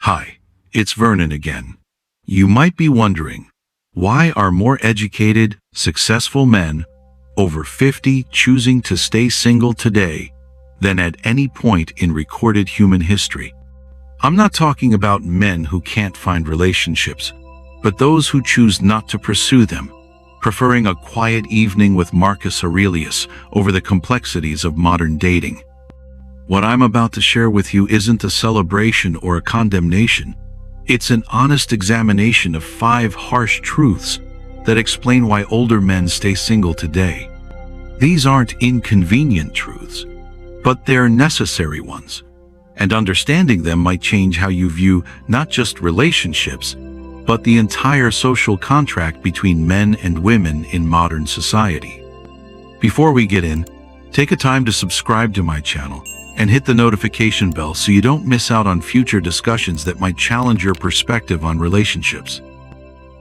Hi, it's Vernon again. You might be wondering, why are more educated, successful men over 50 choosing to stay single today than at any point in recorded human history? I'm not talking about men who can't find relationships, but those who choose not to pursue them, preferring a quiet evening with Marcus Aurelius over the complexities of modern dating. What I'm about to share with you isn't a celebration or a condemnation. It's an honest examination of 5 harsh truths that explain why older men stay single today. These aren't inconvenient truths, but they're necessary ones. And understanding them might change how you view not just relationships, but the entire social contract between men and women in modern society. Before we get in, take a time to subscribe to my channel and hit the notification bell so you don't miss out on future discussions that might challenge your perspective on relationships.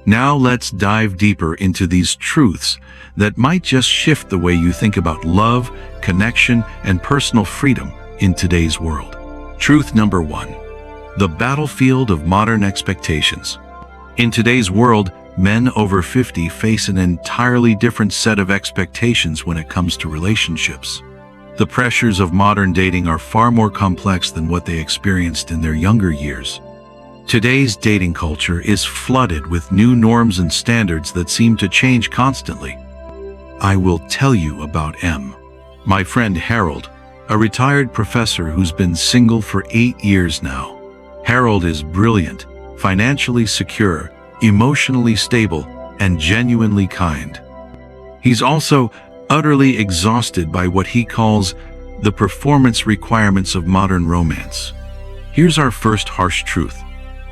Now let's dive deeper into these truths that might just shift the way you think about love, connection, and personal freedom in today's world. Truth number 1. The battlefield of modern expectations. In today's world, men over 50 face an entirely different set of expectations when it comes to relationships. The pressures of modern dating are far more complex than what they experienced in their younger years. Today's dating culture is flooded with new norms and standards that seem to change constantly. I will tell you about M. My friend Harold, a retired professor who's been single for 8 years now. Harold is brilliant, financially secure, emotionally stable, and genuinely kind. He's also utterly exhausted by what he calls the performance requirements of modern romance. Here's our first harsh truth.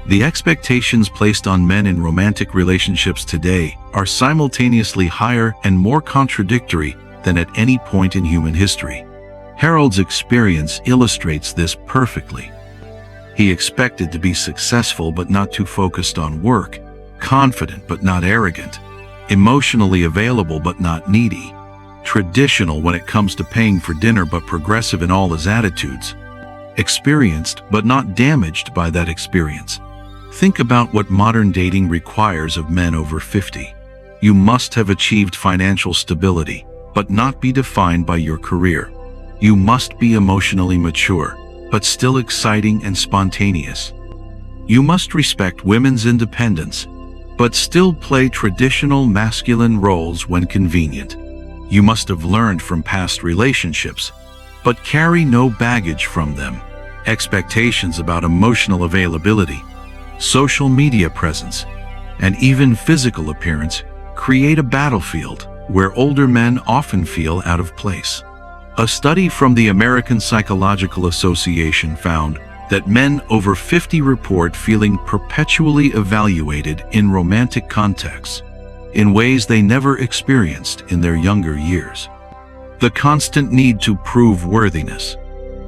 The expectations placed on men in romantic relationships today are simultaneously higher and more contradictory than at any point in human history. Harold's experience illustrates this perfectly. He expected to be successful but not too focused on work, confident but not arrogant, emotionally available but not needy, traditional when it comes to paying for dinner but progressive in all his attitudes, experienced but not damaged by that experience. Think about what modern dating requires of men over 50. You must have achieved financial stability, but not be defined by your career. You must be emotionally mature, but still exciting and spontaneous. You must respect women's independence, but still play traditional masculine roles when convenient. You must have learned from past relationships, but carry no baggage from them. Expectations about emotional availability, social media presence, and even physical appearance create a battlefield where older men often feel out of place. A study from the American Psychological Association found that men over 50 report feeling perpetually evaluated in romantic contexts in ways they never experienced in their younger years. The constant need to prove worthiness,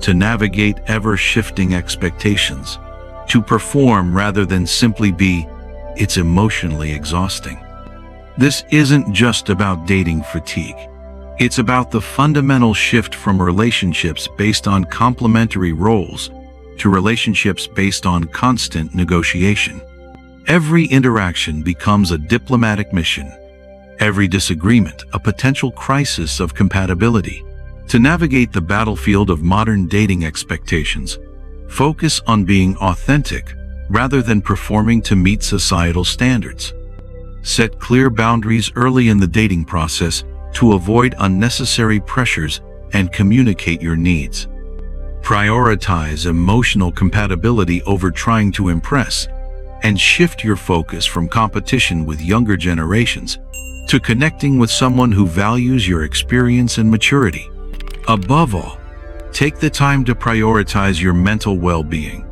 to navigate ever-shifting expectations, to perform rather than simply be, it's emotionally exhausting. This isn't just about dating fatigue. It's about the fundamental shift from relationships based on complementary roles to relationships based on constant negotiation. Every interaction becomes a diplomatic mission. Every disagreement a potential crisis of compatibility. To navigate the battlefield of modern dating expectations, focus on being authentic rather than performing to meet societal standards. Set clear boundaries early in the dating process to avoid unnecessary pressures and communicate your needs. Prioritize emotional compatibility over trying to impress, and shift your focus from competition with younger generations to connecting with someone who values your experience and maturity. Above all, take the time to prioritize your mental well-being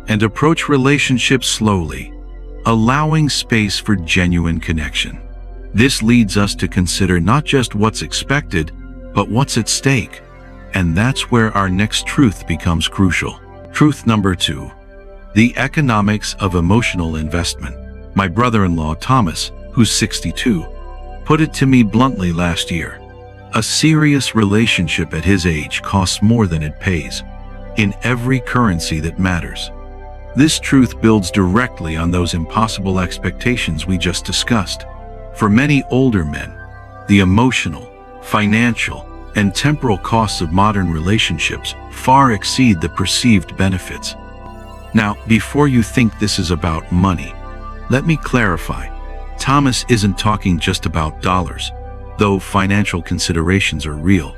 and approach relationships slowly, allowing space for genuine connection. This leads us to consider not just what's expected, but what's at stake. And that's where our next truth becomes crucial. Truth number 2. The economics of emotional investment. My brother-in-law, Thomas, who's 62, put it to me bluntly last year. A serious relationship at his age costs more than it pays, in every currency that matters. This truth builds directly on those impossible expectations we just discussed. For many older men, the emotional, financial, and temporal costs of modern relationships far exceed the perceived benefits. Now, before you think this is about money, let me clarify. Thomas isn't talking just about dollars, though financial considerations are real.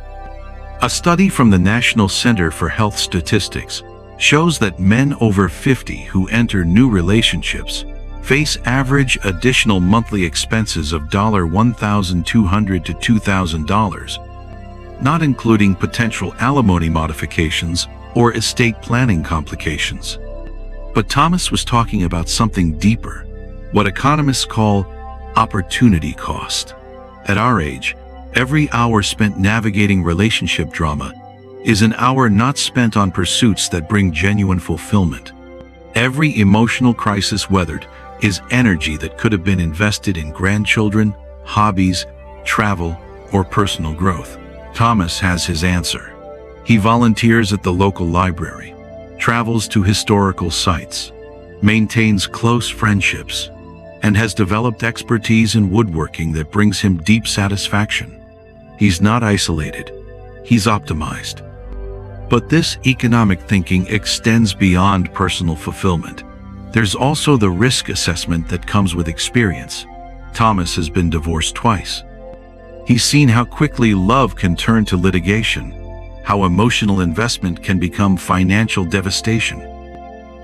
A study from the National Center for Health Statistics shows that men over 50 who enter new relationships face average additional monthly expenses of $1,200 to $2,000, not including potential alimony modifications or estate planning complications. But Thomas was talking about something deeper, what economists call opportunity cost. At our age, every hour spent navigating relationship drama is an hour not spent on pursuits that bring genuine fulfillment. Every emotional crisis weathered is energy that could have been invested in grandchildren, hobbies, travel, or personal growth. Thomas has his answer. He volunteers at the local library, travels to historical sites, maintains close friendships, and has developed expertise in woodworking that brings him deep satisfaction. He's not isolated, he's optimized. But this economic thinking extends beyond personal fulfillment. There's also the risk assessment that comes with experience. Thomas has been divorced twice. He's seen how quickly love can turn to litigation, how emotional investment can become financial devastation.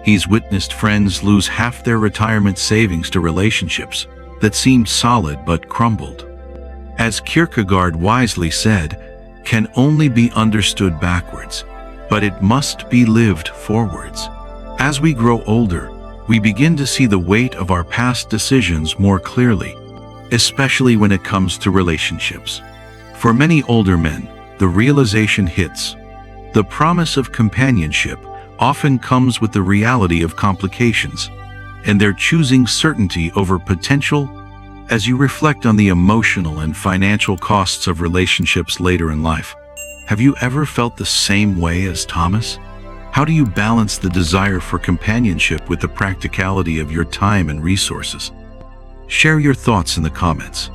He's witnessed friends lose half their retirement savings to relationships that seemed solid but crumbled. As Kierkegaard wisely said, can only be understood backwards, but it must be lived forwards. As we grow older, we begin to see the weight of our past decisions more clearly, especially when it comes to relationships. For many older men, the realization hits. The promise of companionship often comes with the reality of complications, and they're choosing certainty over potential. As you reflect on the emotional and financial costs of relationships later in life, have you ever felt the same way as Thomas? How do you balance the desire for companionship with the practicality of your time and resources? Share your thoughts in the comments.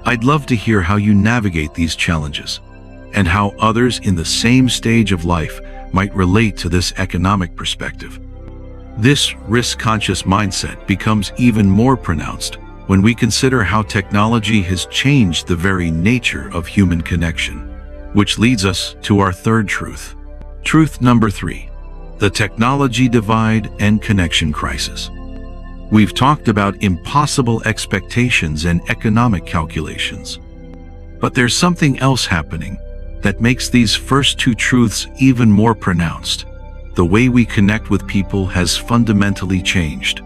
I'd love to hear how you navigate these challenges, and how others in the same stage of life might relate to this economic perspective. This risk-conscious mindset becomes even more pronounced when we consider how technology has changed the very nature of human connection, which leads us to our third truth. Truth number 3, the technology divide and connection crisis. We've talked about impossible expectations and economic calculations, but there's something else happening that makes these first two truths even more pronounced. The way we connect with people has fundamentally changed,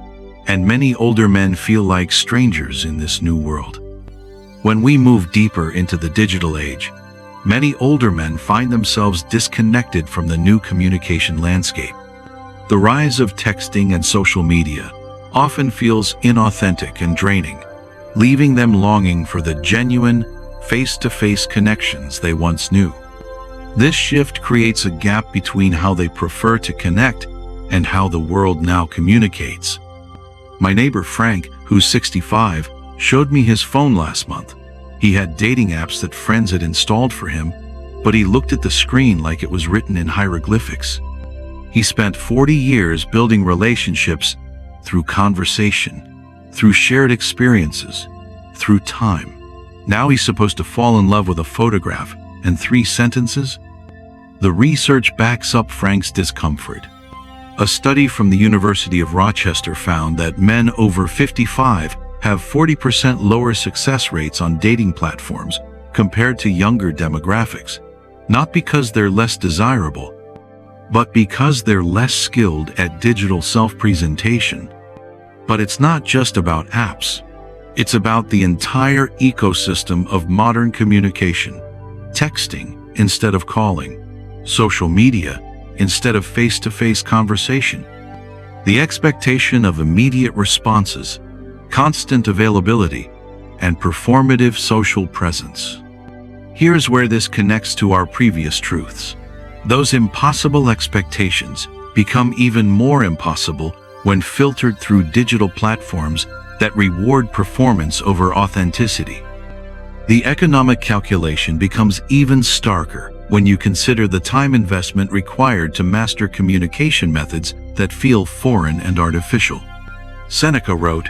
and many older men feel like strangers in this new world. When we move deeper into the digital age, many older men find themselves disconnected from the new communication landscape. The rise of texting and social media often feels inauthentic and draining, leaving them longing for the genuine, face-to-face connections they once knew. This shift creates a gap between how they prefer to connect and how the world now communicates. My neighbor Frank, who's 65, showed me his phone last month. He had dating apps that friends had installed for him, but he looked at the screen like it was written in hieroglyphics. He spent 40 years building relationships through conversation, through shared experiences, through time. Now he's supposed to fall in love with a photograph and 3 sentences? The research backs up Frank's discomfort. A study from the University of Rochester found that men over 55 have 40% lower success rates on dating platforms compared to younger demographics, not because they're less desirable, but because they're less skilled at digital self-presentation. But it's not just about apps. It's about the entire ecosystem of modern communication. Texting instead of calling, social media instead of face-to-face conversation, the expectation of immediate responses, constant availability, and performative social presence. Here's where this connects to our previous truths. Those impossible expectations become even more impossible when filtered through digital platforms that reward performance over authenticity. The economic calculation becomes even starker when you consider the time investment required to master communication methods that feel foreign and artificial. Seneca wrote,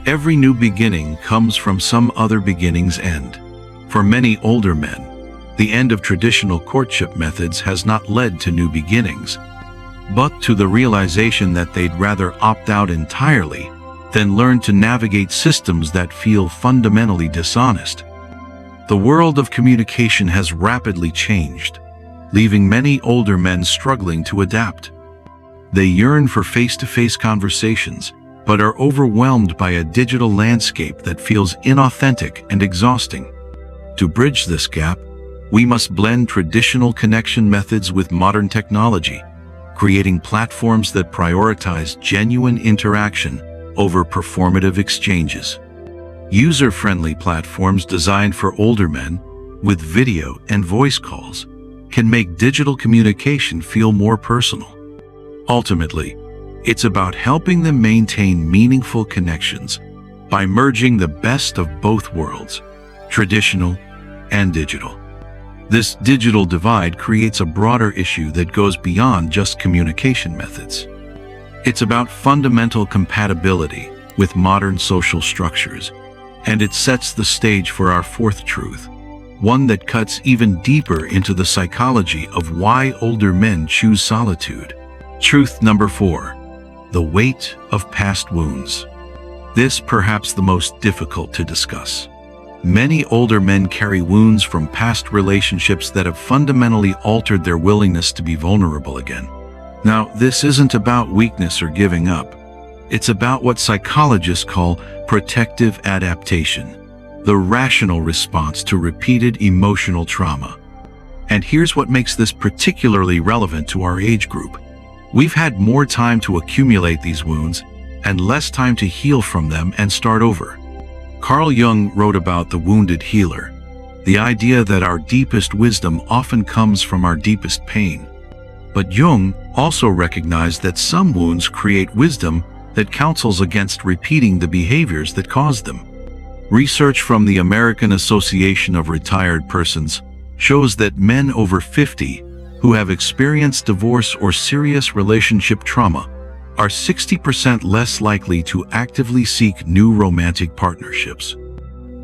"Every new beginning comes from some other beginning's end." For many older men, the end of traditional courtship methods has not led to new beginnings, but to the realization that they'd rather opt out entirely than learn to navigate systems that feel fundamentally dishonest. The world of communication has rapidly changed, leaving many older men struggling to adapt. They yearn for face-to-face conversations, but are overwhelmed by a digital landscape that feels inauthentic and exhausting. To bridge this gap, we must blend traditional connection methods with modern technology, creating platforms that prioritize genuine interaction over performative exchanges. User-friendly platforms designed for older men, with video and voice calls, can make digital communication feel more personal. Ultimately, it's about helping them maintain meaningful connections by merging the best of both worlds, traditional and digital. This digital divide creates a broader issue that goes beyond just communication methods. It's about fundamental compatibility with modern social structures, and it sets the stage for our fourth truth, one that cuts even deeper into the psychology of why older men choose solitude. Truth number 4, the weight of past wounds. This perhaps the most difficult to discuss. Many older men carry wounds from past relationships that have fundamentally altered their willingness to be vulnerable again. Now, this isn't about weakness or giving up. It's about what psychologists call protective adaptation, the rational response to repeated emotional trauma. And here's what makes this particularly relevant to our age group. We've had more time to accumulate these wounds and less time to heal from them and start over. Carl Jung wrote about the wounded healer, the idea that our deepest wisdom often comes from our deepest pain. But Jung also recognized that some wounds create wisdom that counsels against repeating the behaviors that caused them. Research from the American Association of Retired Persons shows that men over 50 who have experienced divorce or serious relationship trauma are 60% less likely to actively seek new romantic partnerships.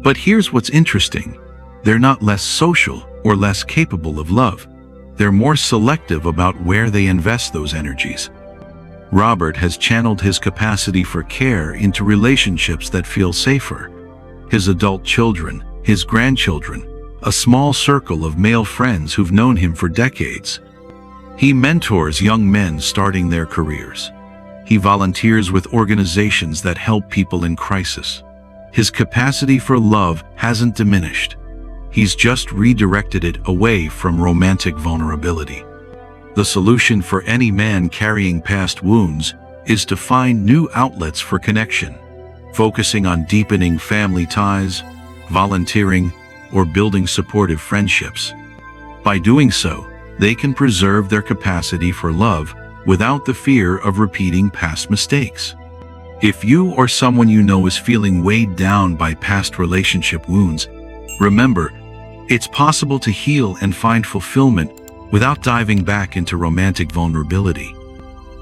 But here's what's interesting. They're not less social or less capable of love. They're more selective about where they invest those energies. Robert has channeled his capacity for care into relationships that feel safer. His adult children, his grandchildren, a small circle of male friends who've known him for decades. He mentors young men starting their careers. He volunteers with organizations that help people in crisis. His capacity for love hasn't diminished. He's just redirected it away from romantic vulnerability. The solution for any man carrying past wounds is to find new outlets for connection, focusing on deepening family ties, volunteering, or building supportive friendships. By doing so, they can preserve their capacity for love without the fear of repeating past mistakes. If you or someone you know is feeling weighed down by past relationship wounds, remember, it's possible to heal and find fulfillment without diving back into romantic vulnerability.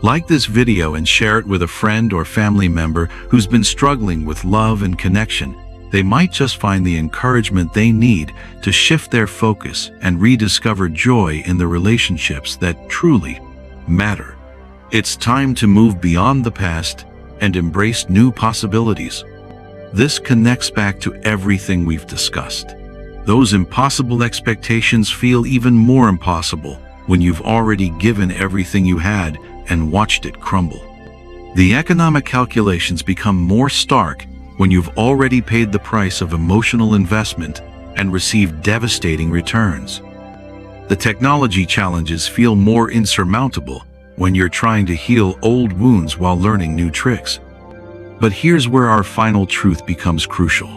Like this video and share it with a friend or family member who's been struggling with love and connection. They might just find the encouragement they need to shift their focus and rediscover joy in the relationships that truly matter. It's time to move beyond the past and embrace new possibilities. This connects back to everything we've discussed. Those impossible expectations feel even more impossible when you've already given everything you had and watched it crumble. The economic calculations become more stark when you've already paid the price of emotional investment and received devastating returns. The technology challenges feel more insurmountable when you're trying to heal old wounds while learning new tricks. But here's where our final truth becomes crucial,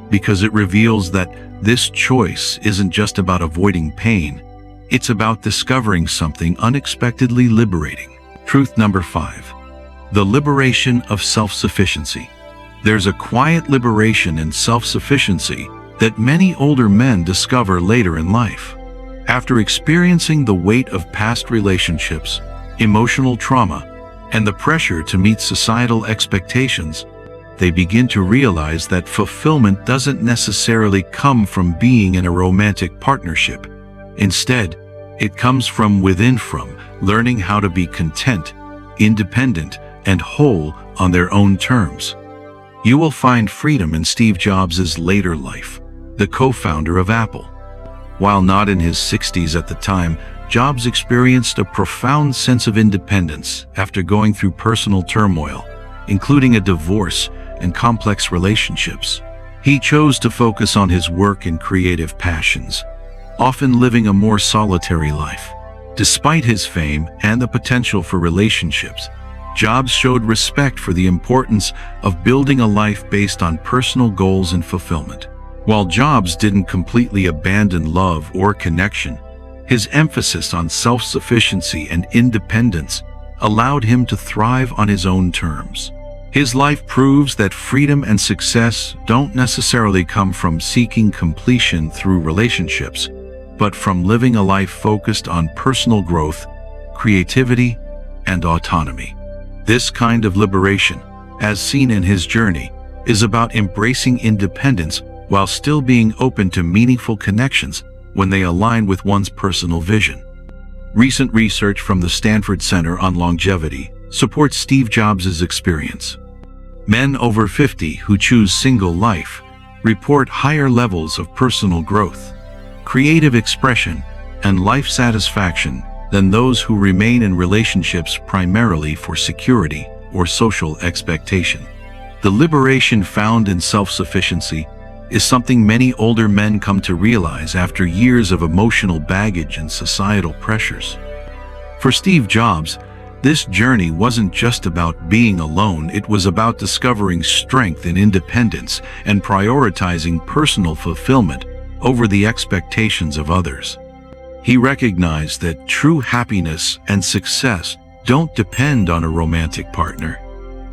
because it reveals that this choice isn't just about avoiding pain, it's about discovering something unexpectedly liberating. Truth number 5. The liberation of self-sufficiency. There's a quiet liberation in self-sufficiency that many older men discover later in life. After experiencing the weight of past relationships, emotional trauma, and the pressure to meet societal expectations, they begin to realize that fulfillment doesn't necessarily come from being in a romantic partnership. Instead, it comes from within, from learning how to be content, independent, and whole on their own terms. You will find freedom in Steve Jobs' later life, the co-founder of Apple. While not in his 60s at the time, Jobs experienced a profound sense of independence after going through personal turmoil, including a divorce and complex relationships. He chose to focus on his work and creative passions, often living a more solitary life. Despite his fame and the potential for relationships, Jobs showed respect for the importance of building a life based on personal goals and fulfillment. While Jobs didn't completely abandon love or connection, his emphasis on self-sufficiency and independence allowed him to thrive on his own terms. His life proves that freedom and success don't necessarily come from seeking completion through relationships, but from living a life focused on personal growth, creativity, and autonomy. This kind of liberation, as seen in his journey, is about embracing independence while still being open to meaningful connections when they align with one's personal vision. Recent research from the Stanford Center on Longevity supports Steve Jobs' experience. Men over 50 who choose single life report higher levels of personal growth, creative expression, and life satisfaction than those who remain in relationships primarily for security or social expectation. The liberation found in self-sufficiency is something many older men come to realize after years of emotional baggage and societal pressures. For Steve Jobs, this journey wasn't just about being alone, it was about discovering strength in independence and prioritizing personal fulfillment over the expectations of others. He recognized that true happiness and success don't depend on a romantic partner,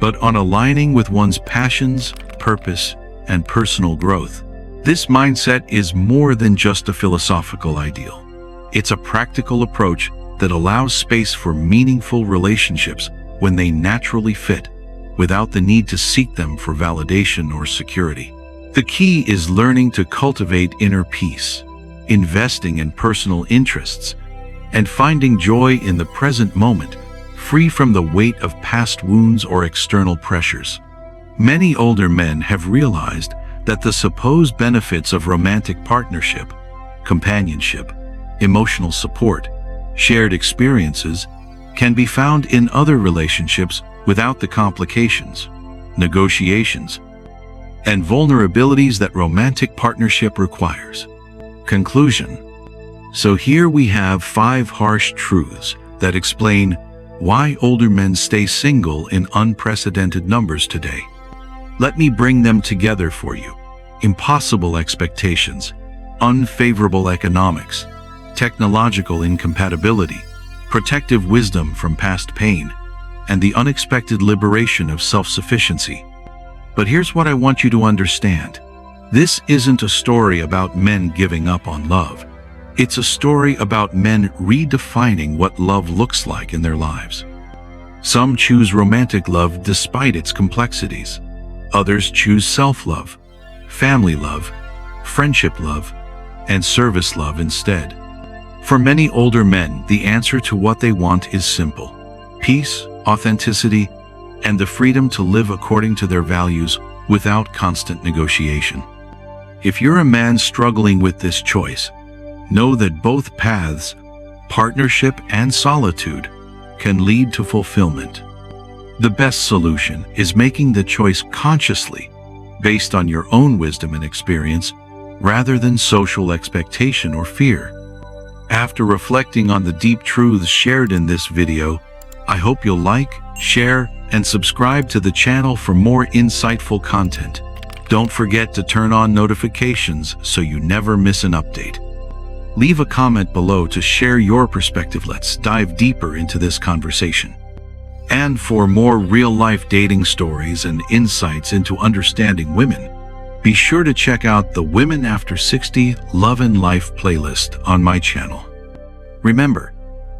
but on aligning with one's passions, purpose, and personal growth. This mindset is more than just a philosophical ideal. It's a practical approach that allows space for meaningful relationships when they naturally fit, without the need to seek them for validation or security. The key is learning to cultivate inner peace, investing in personal interests, and finding joy in the present moment, free from the weight of past wounds or external pressures. Many older men have realized that the supposed benefits of romantic partnership, companionship, emotional support, shared experiences, can be found in other relationships without the complications, negotiations, and vulnerabilities that romantic partnership requires. Conclusion. So here we have 5 harsh truths that explain why older men stay single in unprecedented numbers today. Let me bring them together for you. Impossible expectations, unfavorable economics, technological incompatibility, protective wisdom from past pain, and the unexpected liberation of self-sufficiency. But here's what I want you to understand. This isn't a story about men giving up on love. It's a story about men redefining what love looks like in their lives. Some choose romantic love despite its complexities. Others choose self-love, family love, friendship love, and service love instead. For many older men, the answer to what they want is simple: peace, authenticity, and the freedom to live according to their values without constant negotiation. If you're a man struggling with this choice, know that both paths, partnership and solitude, can lead to fulfillment. The best solution is making the choice consciously, based on your own wisdom and experience, rather than social expectation or fear. After reflecting on the deep truths shared in this video, I hope you'll like, share, and subscribe to the channel for more insightful content. Don't forget to turn on notifications so you never miss an update. Leave a comment below to share your perspective. Let's dive deeper into this conversation. And for more real-life dating stories and insights into understanding women, be sure to check out the Women After 60 Love and Life playlist on my channel. Remember,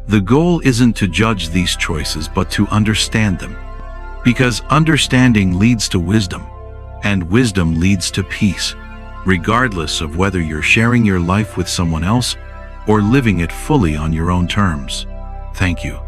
the goal isn't to judge these choices but to understand them, because understanding leads to wisdom, and wisdom leads to peace, regardless of whether you're sharing your life with someone else or living it fully on your own terms. Thank you.